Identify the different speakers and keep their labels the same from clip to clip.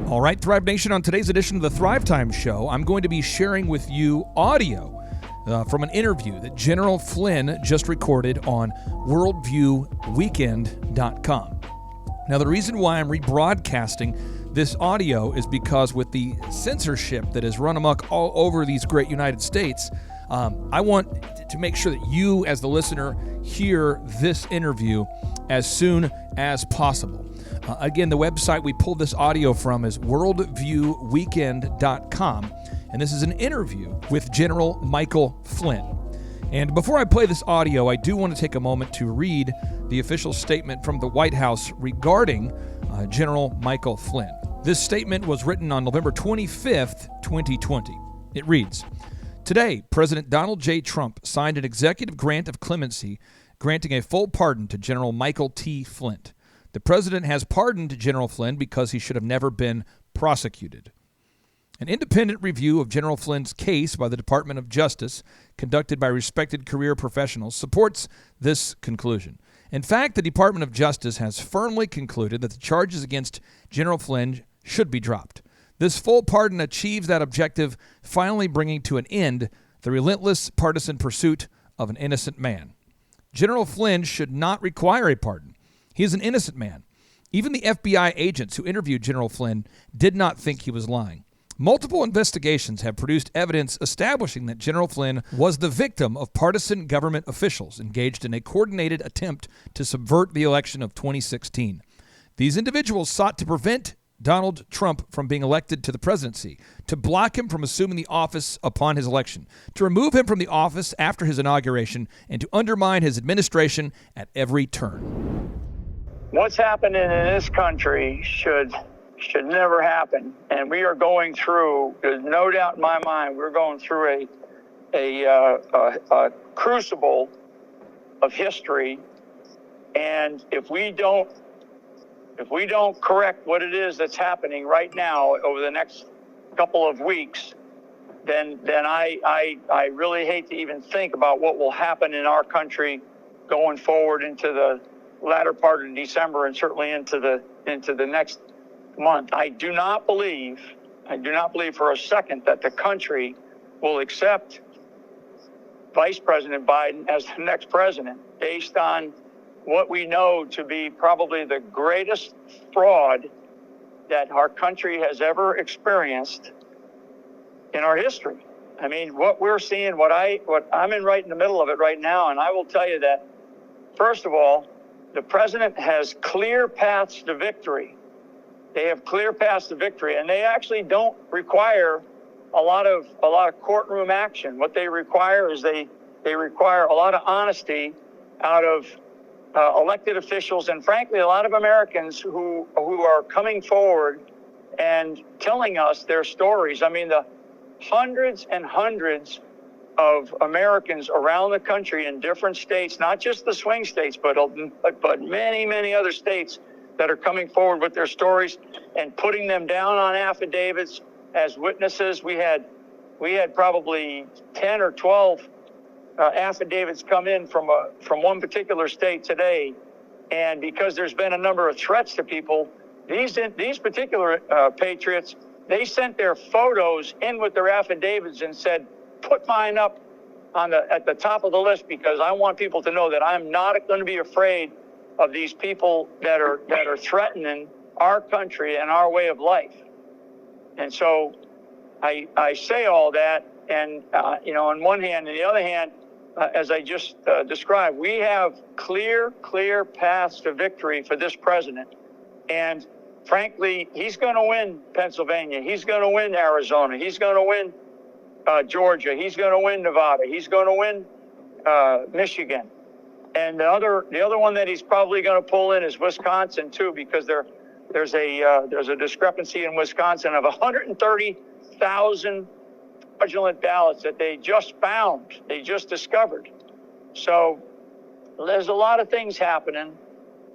Speaker 1: All right, Thrive Nation, on today's edition of the Thrive Time Show, I'm going to be sharing with you audio from an interview that General Flynn just recorded on WVW-TV.com. Now, the reason why I'm rebroadcasting this audio is because with the censorship that has run amok all over these great United States, I want to make sure that you, as the listener, hear this interview as soon as possible. Again, the website we pulled this audio from is WVW-TV.com, and this is an interview with General Michael Flynn. And before I play this audio, I do want to take a moment to read the official statement from the White House regarding General Michael Flynn. This statement was written on November 25th, 2020. It reads, "Today, President Donald J. Trump signed an executive grant of clemency granting a full pardon to General Michael T. Flynn. The president has pardoned General Flynn because he should have never been prosecuted. An independent review of General Flynn's case by the Department of Justice, conducted by respected career professionals, supports this conclusion. In fact, the Department of Justice has firmly concluded that the charges against General Flynn should be dropped. This full pardon achieves that objective, finally bringing to an end the relentless partisan pursuit of an innocent man. General Flynn should not require a pardon. He is an innocent man. Even the FBI agents who interviewed General Flynn did not think he was lying. Multiple investigations have produced evidence establishing that General Flynn was the victim of partisan government officials engaged in a coordinated attempt to subvert the election of 2016. These individuals sought to prevent Donald Trump from being elected to the presidency, to block him from assuming the office upon his election, to remove him from the office after his inauguration, and to undermine his administration at every turn."
Speaker 2: What's happening in this country should never happen, and we are going through. There's no doubt in my mind we're going through a crucible of history, and if we don't correct what it is that's happening right now over the next couple of weeks, then I really hate to even think about what will happen in our country going forward into the latter part of December and certainly into the next month. I do not believe for a second that the country will accept Vice President Biden as the next president based on what we know to be probably the greatest fraud that our country has ever experienced in our history. I mean, what we're seeing, what I'm in right in the middle of it right now, and I will tell you that, first of all, the president has clear paths to victory. They have clear paths to victory, and they actually don't require a lot of courtroom action. What they require is they require a lot of honesty out of elected officials, and frankly, a lot of Americans who are coming forward and telling us their stories. I mean, the hundreds and hundreds of Americans around the country in different states, not just the swing states, but many, many other states that are coming forward with their stories and putting them down on affidavits as witnesses. We had probably 10 or 12 affidavits come in from one particular state today, and because there's been a number of threats to people, these particular patriots, they sent their photos in with their affidavits and said, "Put mine up at the top of the list because I want people to know that I'm not going to be afraid of these people that are threatening our country and our way of life." And so I say all that, and on one hand, and the other hand, as I just described, we have clear paths to victory for this president. And frankly, he's going to win Pennsylvania. He's going to win Arizona. He's going to win Georgia. He's going to win Nevada. He's going to win Michigan. And the other one that he's probably going to pull in is Wisconsin too, because there's a discrepancy in Wisconsin of 130,000 fraudulent ballots that they just discovered. So there's a lot of things happening,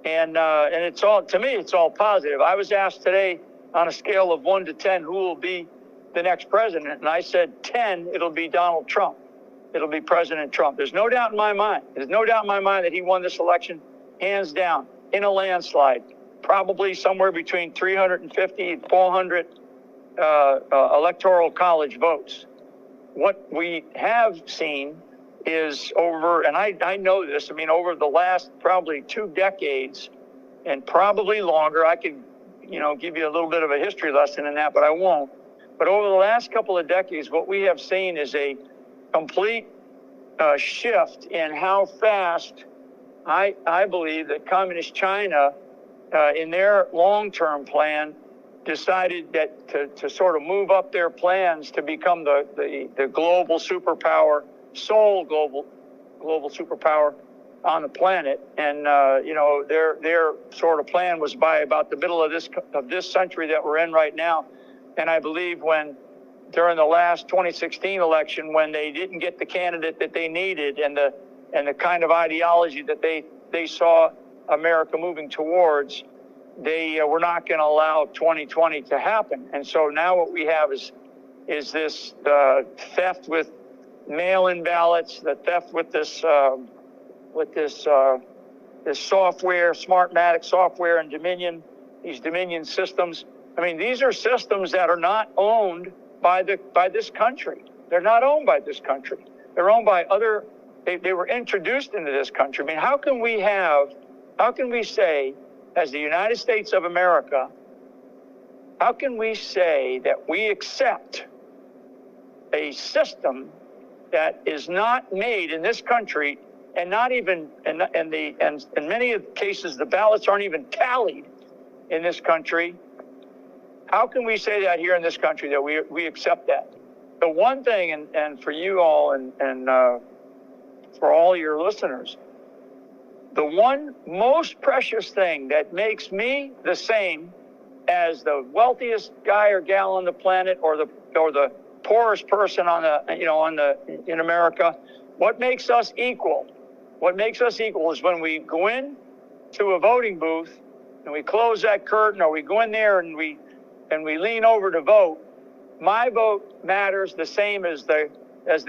Speaker 2: and it's all, to me, it's all positive. I was asked today on a scale of 1 to 10 who will be the next president, and I said 10, it'll be Donald Trump. It'll be President Trump. There's no doubt in my mind. There's no doubt in my mind that he won this election hands down in a landslide. probably somewhere between 350 and 400 electoral college votes. What we have seen is over, and I know this, I mean, over the last probably 2 decades and probably longer, I could, give you a little bit of a history lesson in that, but I won't. But over the last couple of decades, what we have seen is a complete shift in how fast I believe that Communist China, in their long-term plan, decided that to sort of move up their plans to become the global superpower, sole global superpower on the planet. And their sort of plan was by about the middle of this century that we're in right now. And I believe during the last 2016 election, when they didn't get the candidate that they needed and the kind of ideology that they saw America moving towards, they were not going to allow 2020 to happen. And so now what we have is this theft with mail-in ballots, the theft with this software, Smartmatic software, and these Dominion systems. I mean, these are systems that are not owned by this country. They're not owned by this country. They're owned by other. They were introduced into this country. I mean, how can we say, as the United States of America, how can we say that we accept a system that is not made in this country, and not even, and in many of the cases, the ballots aren't even tallied in this country? How can we say that here in this country, that we accept that? The one thing, and for you all and for all your listeners, the one most precious thing that makes me the same as the wealthiest guy or gal on the planet, or the poorest person in America, what makes us equal? What makes us equal is when we go in to a voting booth and we close that curtain, or we go in there and we lean over to vote. My vote matters the same as the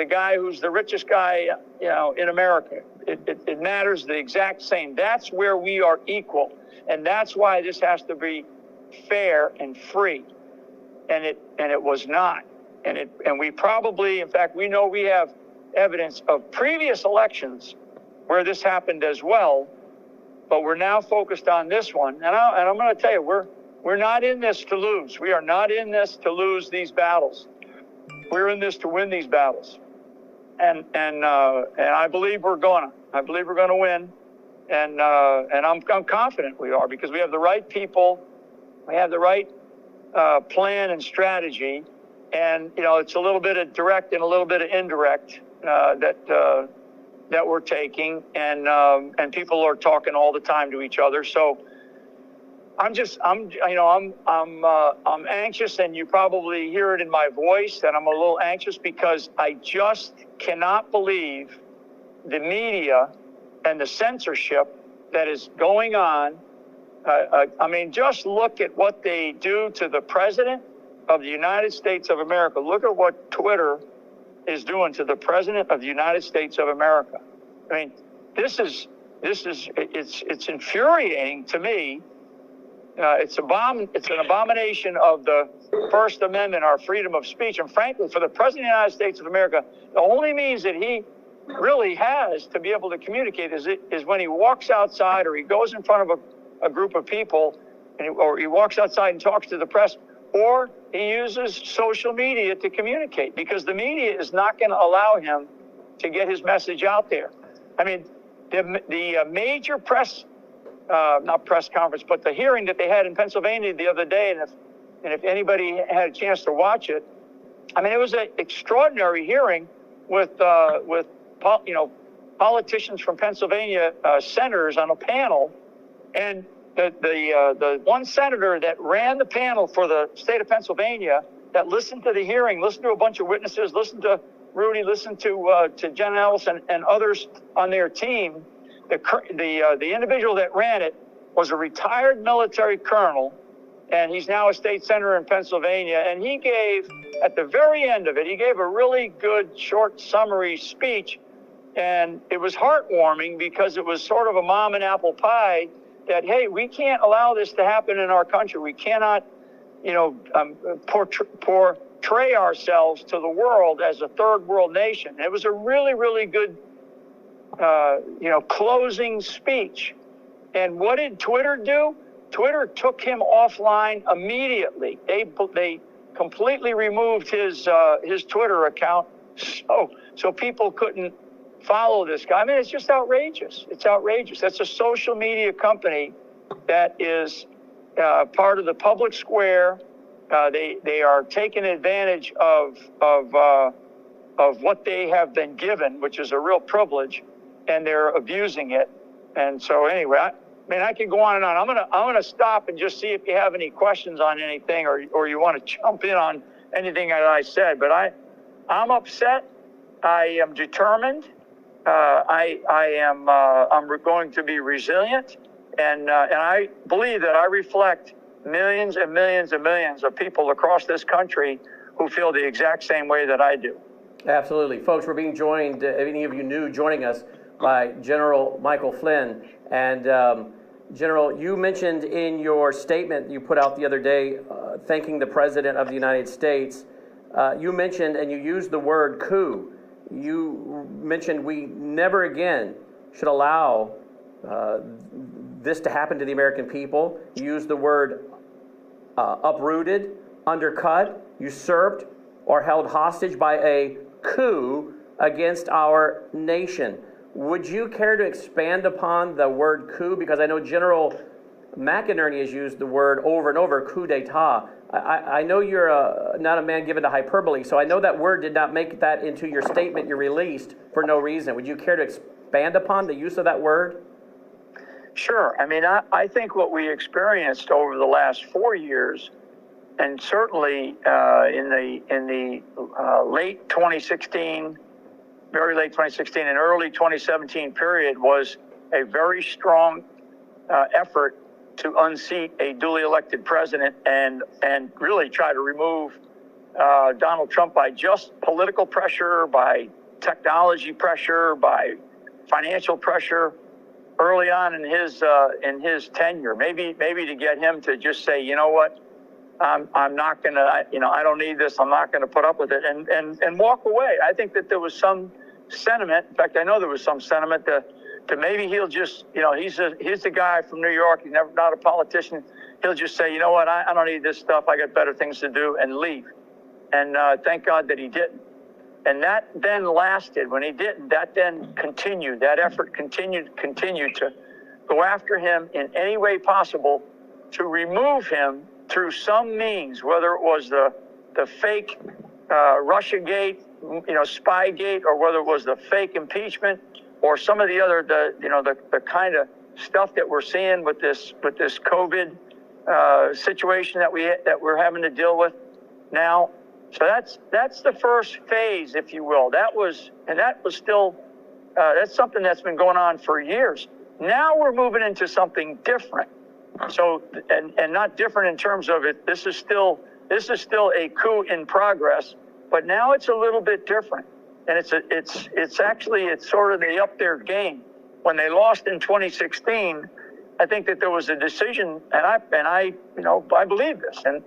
Speaker 2: guy who's the richest guy, in America. It matters the exact same. That's where we are equal, and that's why this has to be fair and free. And it was not. And we probably, in fact, we know we have evidence of previous elections where this happened as well, but we're now focused on this one. And I'm going to tell you, we're not in this to lose. We are not in this to lose these battles. We're in this to win these battles. And I believe we're gonna win. And I'm confident we are, because we have the right people, we have the right plan and strategy, and it's a little bit of direct and a little bit of indirect that we're taking, and people are talking all the time to each other. So I'm anxious, and you probably hear it in my voice that I'm a little anxious, because I just cannot believe the media and the censorship that is going on. I mean, just look at what they do to the President of the United States of America. Look at what Twitter is doing to the President of the United States of America. I mean, it's infuriating to me. It's an abomination of the First Amendment, our freedom of speech. And frankly, for the President of the United States of America, the only means that he really has to be able to communicate is when he walks outside, or he goes in front of a group of people, or he walks outside and talks to the press, or he uses social media to communicate, because the media is not going to allow him to get his message out there. I mean, the major not press conference, but the hearing that they had in Pennsylvania the other day, and if anybody had a chance to watch it, I mean, it was an extraordinary hearing with politicians from Pennsylvania, senators on a panel, and the one senator that ran the panel for the state of Pennsylvania, that listened to the hearing, listened to a bunch of witnesses, listened to Rudy, listened to Jen Ellison and others on their team. The individual that ran it was a retired military colonel, and he's now a state senator in Pennsylvania. And he gave, at the very end of it, he gave a really good short summary speech. And it was heartwarming, because it was sort of a mom and apple pie, that, hey, we can't allow this to happen in our country. We cannot, portray ourselves to the world as a third world nation. It was a really, really good, closing speech. And what did Twitter do? Twitter took him offline immediately. They completely removed his Twitter account, so people couldn't follow this guy. I mean, it's just outrageous. It's outrageous. That's a social media company that is part of the public square. They are taking advantage of what they have been given, which is a real privilege, and they're abusing it. And so anyway, I could go on and on. I'm gonna stop and just see if you have any questions on anything, or you want to jump in on anything that I said. But I'm upset. I am determined. I'm going to be resilient, and I believe that I reflect millions and millions and millions of people across this country who feel the exact same way that I do.
Speaker 3: Absolutely. Folks, we're being joined, if any of you new joining us, by General Michael Flynn. And General, you mentioned in your statement you put out the other day, thanking the President of the United States, you mentioned and you used the word coup. You mentioned we never again should allow this to happen to the American people. You used the word uprooted, undercut, usurped, or held hostage by a coup against our nation. Would you care to expand upon the word coup? Because I know General McInerney has used the word over and over, coup d'etat. I know you're not a man given to hyperbole, so I know that word did not make that into your statement you released for no reason. Would you care to expand upon the use of that word?
Speaker 2: Sure. I mean, I think what we experienced over the last 4 years, and certainly in the late 2016, very late 2016 and early 2017 period, was a very strong effort to unseat a duly elected president and really try to remove Donald Trump by just political pressure, by technology pressure, by financial pressure early on in his tenure. Maybe to get him to just say, you know what, I'm not gonna, I don't need this. I'm not gonna put up with it, and walk away. I think that there was some sentiment. In fact, I know there was some sentiment to maybe he'll just, he's the guy from New York. He's not a politician. He'll just say, you know what, I don't need this stuff. I got better things to do, and leave. And thank God that he didn't. And that then lasted. When he didn't, that then continued. That effort continued to go after him in any way possible to remove him through some means, whether it was the fake Russiagate, Spygate, or whether it was the fake impeachment, or some of the other the kind of stuff that we're seeing with this COVID situation that we're having to deal with now. So that's the first phase, if you will. That was still that's something that's been going on for years. Now we're moving into something different. So and not different in terms of it. This is still a coup in progress, but now it's a little bit different. And it's actually sort of they upped their game. When they lost in 2016, I think that there was a decision, and I believe this, and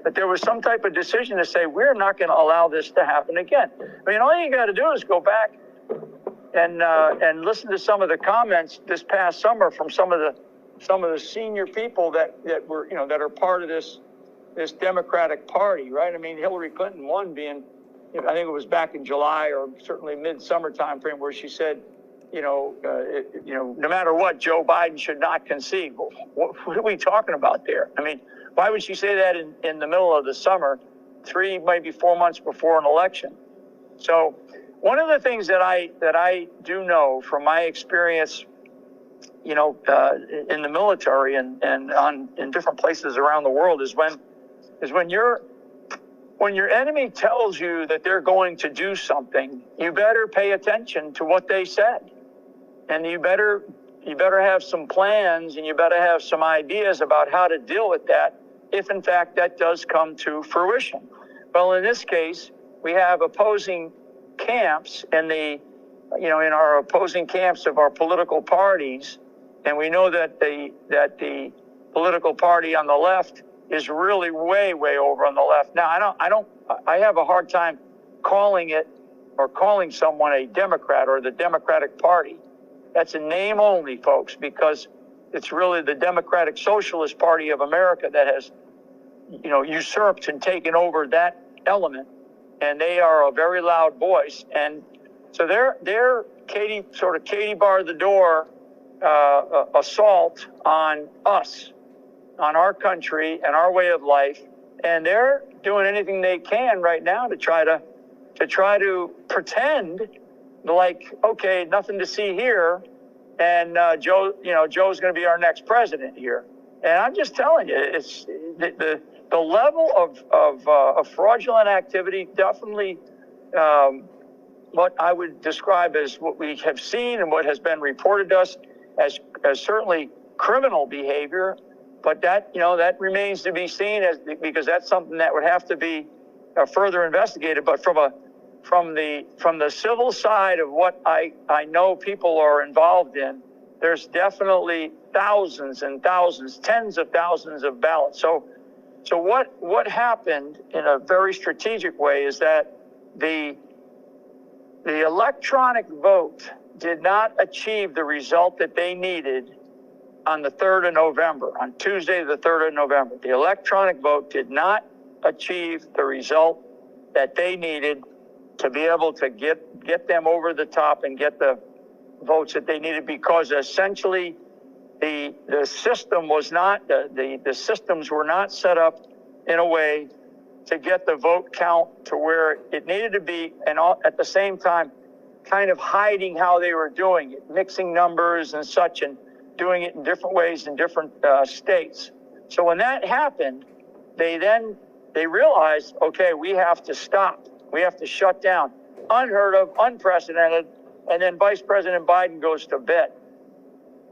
Speaker 2: that there was some type of decision to say we're not going to allow this to happen again. I mean, all you got to do is go back and listen to some of the comments this past summer from some of the senior people that were that are part of this Democratic Party, right? I mean, Hillary Clinton one being, I think it was back in July or certainly mid-summer time frame, where she said, no matter what, Joe Biden should not concede. Well, what are we talking about there? I mean, why would she say that in the middle of the summer, 3, maybe 4 months before an election? So one of the things that I do know from my experience, in the military and in different places around the world is when your enemy tells you that they're going to do something, you better pay attention to what they said. And you better have some plans, and you better have some ideas about how to deal with that if in fact that does come to fruition. Well, in this case, we have opposing camps in our opposing camps of our political parties and we know that the political party on the left is really way over on the left. Now, I have a hard time calling it or calling someone a Democrat or the Democratic Party. That's a name only, folks, because it's really the Democratic Socialist Party of America that has, usurped and taken over that element, and they are a very loud voice. And so they're Katie bar the door assault on us, on our country and our way of life, and they're doing anything they can right now to try to pretend like, okay, nothing to see here, and Joe's going to be our next president here. And I'm just telling you, it's the level of fraudulent activity, definitely what I would describe as what we have seen and what has been reported to us as certainly criminal behavior. But that remains to be seen, because that's something that would have to be further investigated. But from the civil side of what I know people are involved in, there's definitely thousands and thousands, tens of thousands of ballots. So what happened in a very strategic way is that the electronic vote did not achieve the result that they needed on the 3rd of November, on Tuesday, the 3rd of November. The electronic vote did not achieve the result that they needed to be able to get them over the top and get the votes that they needed, because essentially the system was not, the systems were not set up in a way to get the vote count to where it needed to be, and at the same time kind of hiding how they were doing it, mixing numbers and such, and doing it in different ways in different states. So when that happened, they realized, okay, we have to stop. We have to shut down. Unheard of, unprecedented. And then Vice President Biden goes to bed.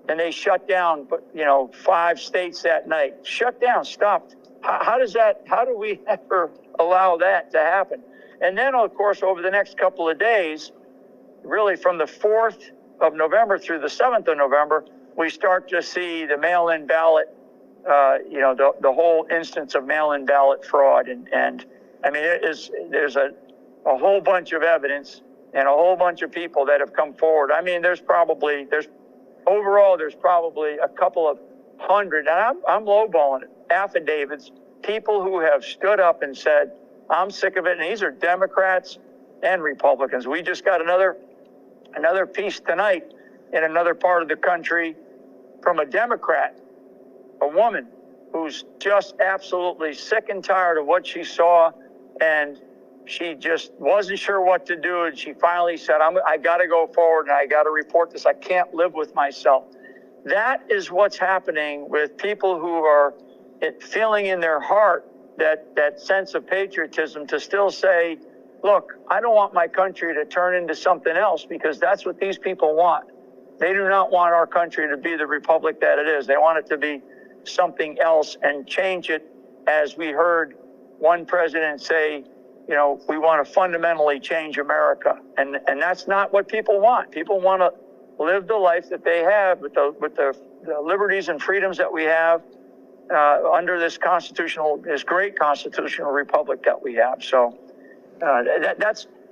Speaker 2: And they shut down, 5 states that night. Shut down, stopped. How do we ever allow that to happen? And then, of course, over the next couple of days, really from the 4th of November through the 7th of November, we start to see the mail-in ballot, the whole instance of mail-in ballot fraud. And I mean, there's a whole bunch of evidence and a whole bunch of people that have come forward. I mean, there's probably a couple of hundred, and I'm lowballing it, affidavits, people who have stood up and said, I'm sick of it. And these are Democrats and Republicans. We just got another piece tonight in another part of the country from a Democrat, a woman who's just absolutely sick and tired of what she saw, and she just wasn't sure what to do, and she finally said, I got to go forward and I got to report this. I can't live with myself. That is what's happening with people who are feeling in their heart that sense of patriotism to still say, look, I don't want my country to turn into something else, because that's what these people want. They do not want our country to be the republic that it is. They want it to be something else and change it, as we heard one president say, we want to fundamentally change America. And that's not what people want. People want to live the life that they have with the liberties and freedoms that we have under this great constitutional republic that we have. So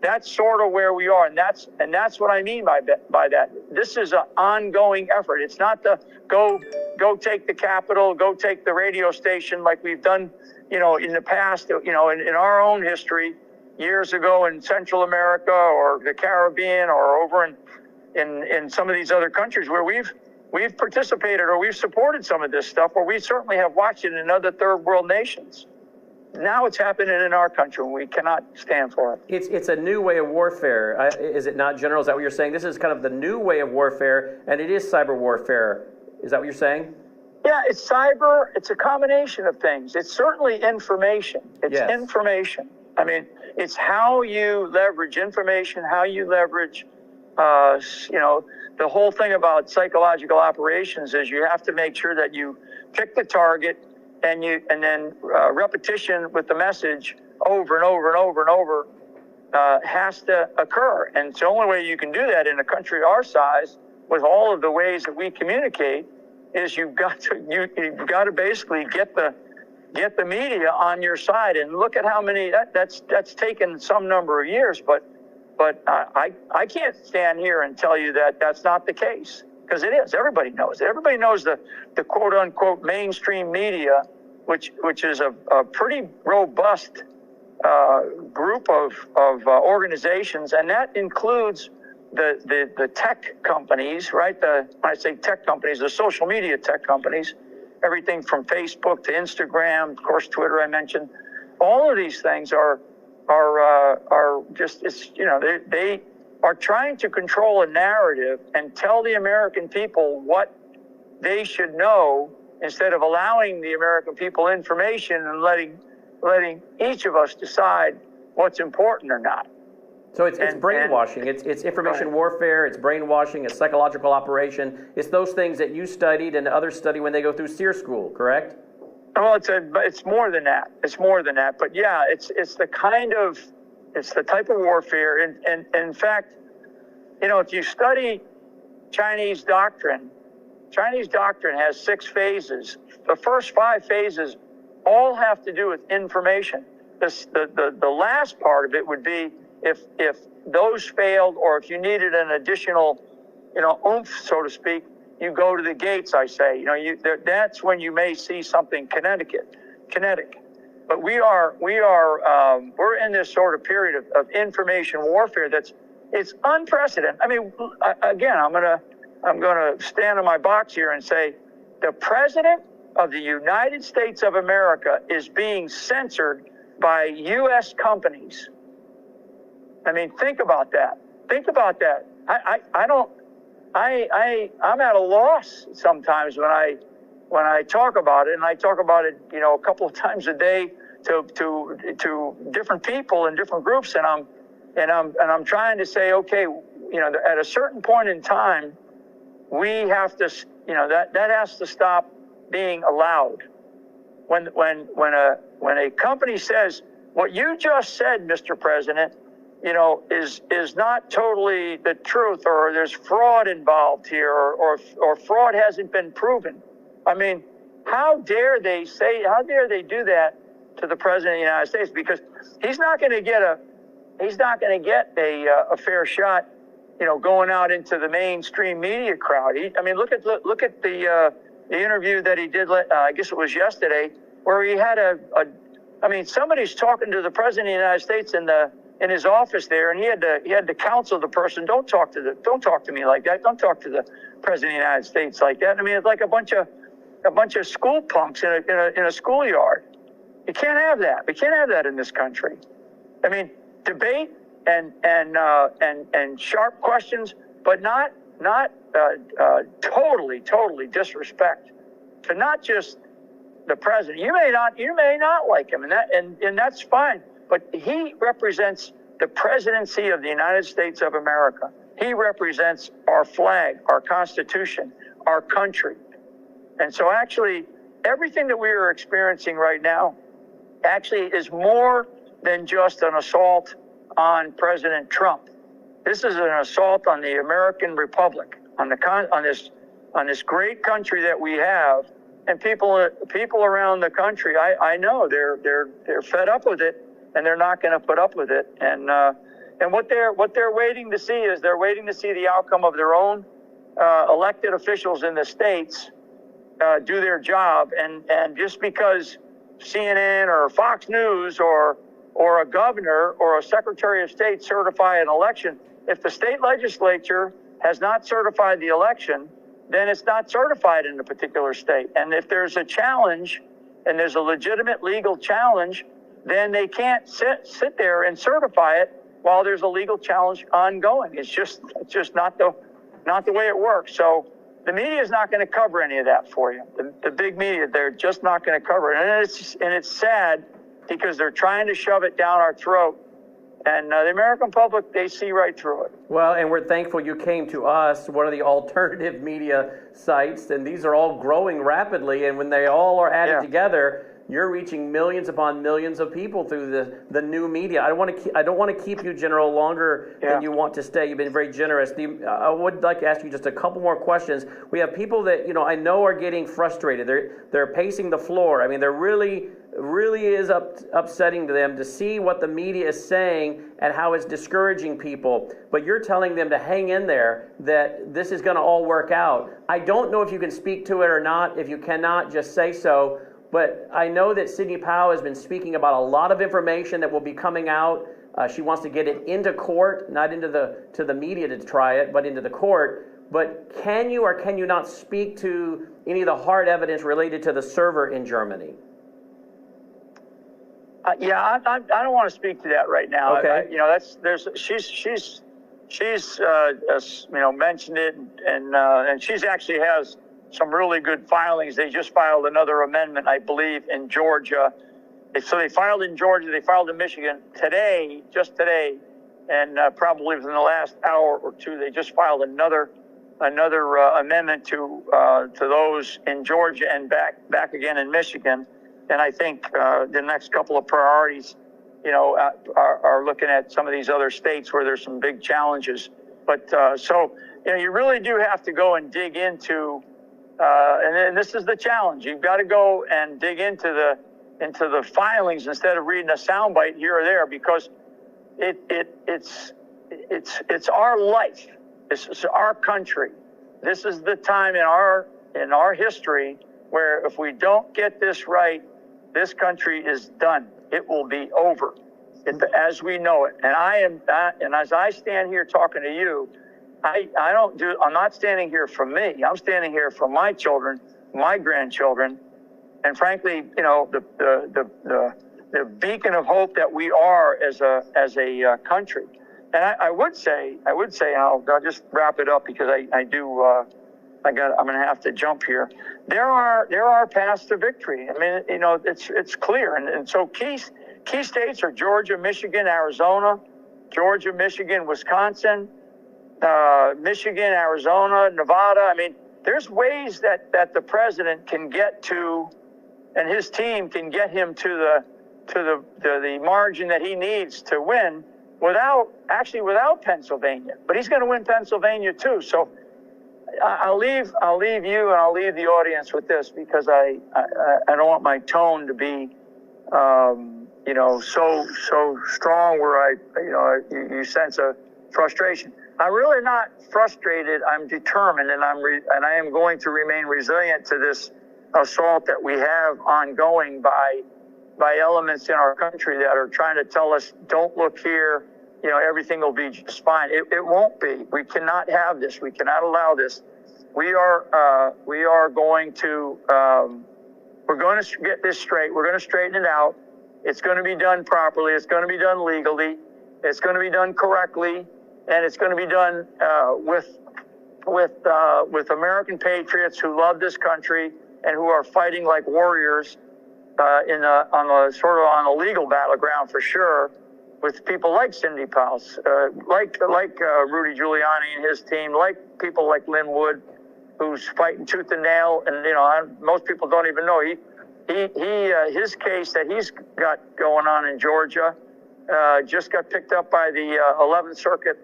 Speaker 2: that's sort of where we are, and that's what I mean by that. This is an ongoing effort. It's not the go take the Capitol, go take the radio station like we've done, in the past, in our own history years ago in Central America or the Caribbean or over in some of these other countries where we've participated or we've supported some of this stuff, or we certainly have watched it in other third world nations. Now it's happening in our country, and we cannot stand for it.
Speaker 3: It's a new way of warfare, is it not, General? Is that what you're saying? This is kind of the new way of warfare, and it is cyber warfare. Is that what you're saying?
Speaker 2: Yeah, it's cyber. It's a combination of things. It's certainly information. It's information. I mean, it's how you leverage information, how you leverage, the whole thing about psychological operations is you have to make sure that you pick the target, and then repetition with the message over and over and over and over has to occur. And it's the only way you can do that in a country our size with all of the ways that we communicate is you've got to basically get the media on your side. And look at how many that's taken some number of years, but I can't stand here and tell you that that's not the case, because it is. Everybody knows it. Everybody knows the quote unquote mainstream media, which is a pretty robust group of organizations, and that includes the tech companies, right? When I say tech companies, the social media tech companies, everything from Facebook to Instagram, of course, Twitter I mentioned. All of these things are just, they are trying to control a narrative and tell the American people what they should know, instead of allowing the American people information and letting each of us decide what's important or not.
Speaker 3: So it's brainwashing, it's information warfare, it's brainwashing, it's psychological operation. It's those things that you studied and others study when they go through SEER school, correct?
Speaker 2: Well, it's more than that. It's more than that. But yeah, it's the type of warfare. And in fact, if you study Chinese doctrine has 6 phases. The first 5 phases all have to do with information. The last part of it would be if those failed, or if you needed an additional, oomph, so to speak, you go to the gates, I say. That's when you may see something kinetic. But we're in this sort of period of information warfare it's unprecedented. I mean, again, I'm gonna stand in my box here and say the President of the United States of America is being censored by U.S. companies. I mean, think about that. I'm at a loss sometimes when I talk about it, and I talk about it, a couple of times a day to different people in different groups, and I'm trying to say, okay, at a certain point in time, we have to, that has to stop being allowed. When a company says what you just said, Mr. President, is not totally the truth, or there's fraud involved here, or fraud hasn't been proven. I mean, how dare they do that to the President of the United States? Because he's not going to get a fair shot, going out into the mainstream media crowd. Look at the interview that he did. I guess it was yesterday, where he had somebody's talking to the President of the United States in his office there, and he had to counsel the person, don't talk to me like that. Don't talk to the President of the United States like that. I mean, it's like a bunch of school punks in a schoolyard. You can't have that. We can't have that in this country. I mean, debate and sharp questions, but not totally disrespect to not just the president. You may not like him, and that's fine. But he represents the presidency of the United States of America. He represents our flag, our Constitution, our country. And so actually, everything that we are experiencing right now actually is more than just an assault on President Trump. This is an assault on the American Republic, on this great country that we have, and people around the country. I know they're fed up with it, and they're not going to put up with it. And what they're waiting to see is the outcome of their own elected officials in the states do their job, and just because CNN or Fox News or a governor or a secretary of state certify an election, if the state legislature has not certified the election, then it's not certified in a particular state. And if there's a challenge, and there's a legitimate legal challenge, then they can't sit there and certify it while there's a legal challenge ongoing. It's just not the way it works. So the media is not going to cover any of that for you. The big media, they're just not going to cover it. And it's sad, because they're trying to shove it down our throat. And the American public, they see right through it.
Speaker 3: Well, and we're thankful you came to us, one of the alternative media sites, and these are all growing rapidly. And when they all are added together, you're reaching millions upon millions of people through the new media. I don't want to keep you, General, longer than you want to stay. You've been very generous. I would like to ask you just a couple more questions. We have people that I know are getting frustrated. They're pacing the floor. I mean, they're really is upsetting to them to see what the media is saying and how it's discouraging people. But you're telling them to hang in there, that this is going to all work out. I don't know if you can speak to it or not. If you cannot, just say so. But I know that Sidney Powell has been speaking about a lot of information that will be coming out. She wants to get it into court, not into the media to try it, but into the court. But can you or can you not speak to any of the hard evidence related to the server in Germany?
Speaker 2: I don't want to speak to that right now.
Speaker 3: Okay.
Speaker 2: She's mentioned it, and she's actually has some really good filings. They just filed another amendment, I believe, in Georgia. So they filed in Georgia, they filed in Michigan just today, and probably within the last hour or two, they just filed another amendment to those in Georgia and back again in Michigan. And I think the next couple of priorities, are looking at some of these other states where there's some big challenges. But you really do have to go and dig into, and this is the challenge. You've got to go and dig into the filings instead of reading a soundbite here or there, because it's our life. This is our country. This is the time in our history where if we don't get this right, this country is done. It will be over, as we know it. And as I stand here talking to you, I'm not standing here for me. I'm standing here for my children, my grandchildren, and frankly, the beacon of hope that we are as a country. And I would say, I'll just wrap it up because I'm going to have to jump here. There are paths to victory. I mean, it's clear. And so key states are Georgia, Michigan, Arizona, Georgia, Michigan, Wisconsin, Michigan, Arizona, Nevada. I mean, there's ways that the president can get to, and his team can get him to the margin that he needs to win without Pennsylvania. But he's going to win Pennsylvania too. So I'll leave you and I'll leave the audience with this, because I don't want my tone to be so strong where you sense a frustration. I'm really not frustrated. I'm determined, and I am going to remain resilient to this assault that we have ongoing by elements in our country that are trying to tell us, don't look here, everything will be just fine. It won't be. We cannot have this. We cannot allow this. We are going to we're going to get this straight. We're going to straighten it out. It's going to be done properly. It's going to be done legally. It's going to be done correctly, and it's going to be done with American patriots who love this country and who are fighting like warriors on a legal battleground for sure, with people like Sidney Powell, like Rudy Giuliani and his team, like people like Lynn Wood, who's fighting tooth and nail. And most people don't even know his case that he's got going on in Georgia just got picked up by the 11th Circuit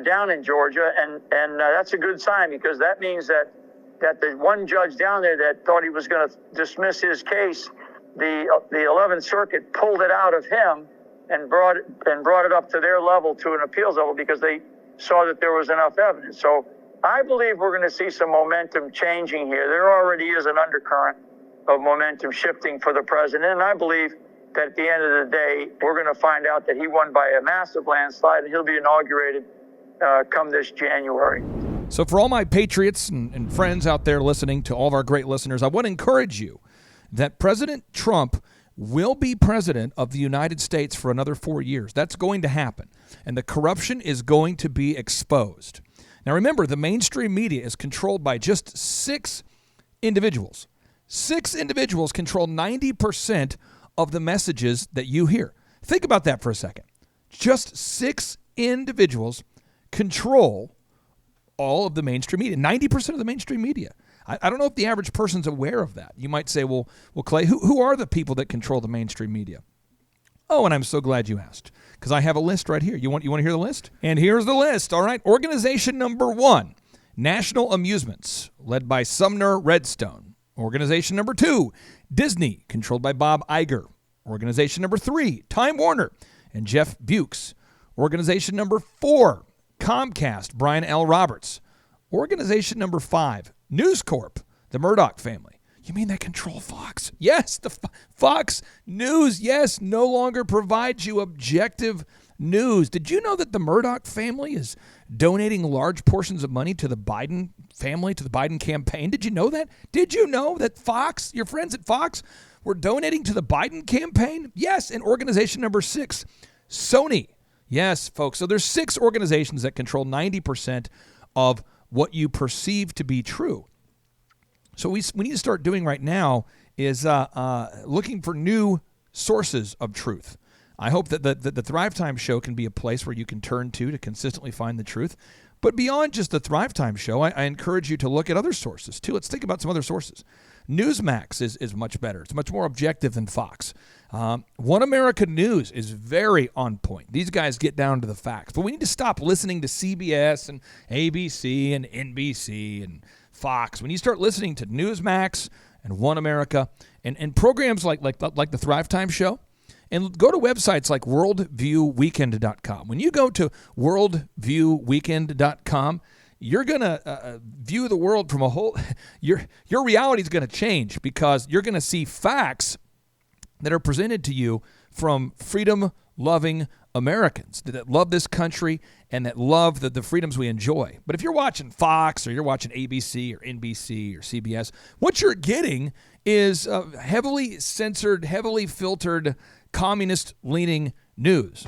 Speaker 2: down in Georgia, and that's a good sign, because that means that the one judge down there that thought he was going to dismiss his case, the 11th Circuit pulled it out of him and brought it up to their level, to an appeals level, because they saw that there was enough evidence. So I believe we're going to see some momentum changing here. There already is an undercurrent of momentum shifting for the president, and I believe that at the end of the day, we're going to find out that he won by a massive landslide, and he'll be inaugurated come this January.
Speaker 1: So for all my patriots and friends out there listening, to all of our great listeners, I want to encourage you that President Trump will be president of the United States for another 4 years. That's going to happen. And the corruption is going to be exposed. Now remember, the mainstream media is controlled by just 6 individuals. 6 individuals control 90% of the messages that you hear. Think about that for a second. Just 6 individuals control all of the mainstream media, 90% of the mainstream media. I don't know if the average person's aware of that. You might say, well, Clay, who are the people that control the mainstream media? Oh, and I'm so glad you asked, because I have a list right here. You want to hear the list? And here's the list, all right? Organization number 1, National Amusements, led by Sumner Redstone. Organization number 2, Disney, controlled by Bob Iger. Organization number 3, Time Warner and Jeff Bukes. Organization number 4, Comcast, Brian L. Roberts. Organization number 5, News Corp, the Murdoch family. You mean they control Fox? Yes, the Fox News, yes, no longer provides you objective news. Did you know that the Murdoch family is donating large portions of money to the Biden family, to the Biden campaign? Did you know that? Did you know that Fox, your friends at Fox, were donating to the Biden campaign? Yes, and organization number 6, Sony. Yes, folks. So there's 6 organizations that control 90% of what you perceive to be true. So we need to start doing right now is looking for new sources of truth. I hope that the Thrive Time show can be a place where you can turn to consistently find the truth. But beyond just the Thrive Time show, I encourage you to look at other sources too. Let's think about some other sources. Newsmax is much better. It's much more objective than Fox. One America News is very on point. These guys get down to the facts. But we need to stop listening to CBS and ABC and NBC and Fox. When you start listening to Newsmax and One America and programs like the Thrive Time show, and go to websites like worldviewweekend.com. When you go to worldviewweekend.com, you're going to view the world from a whole your reality is going to change, because you're going to see facts that are presented to you from freedom-loving Americans that love this country and that love the freedoms we enjoy. But if you're watching Fox or you're watching ABC or NBC or CBS, what you're getting is heavily censored, heavily filtered, communist-leaning news.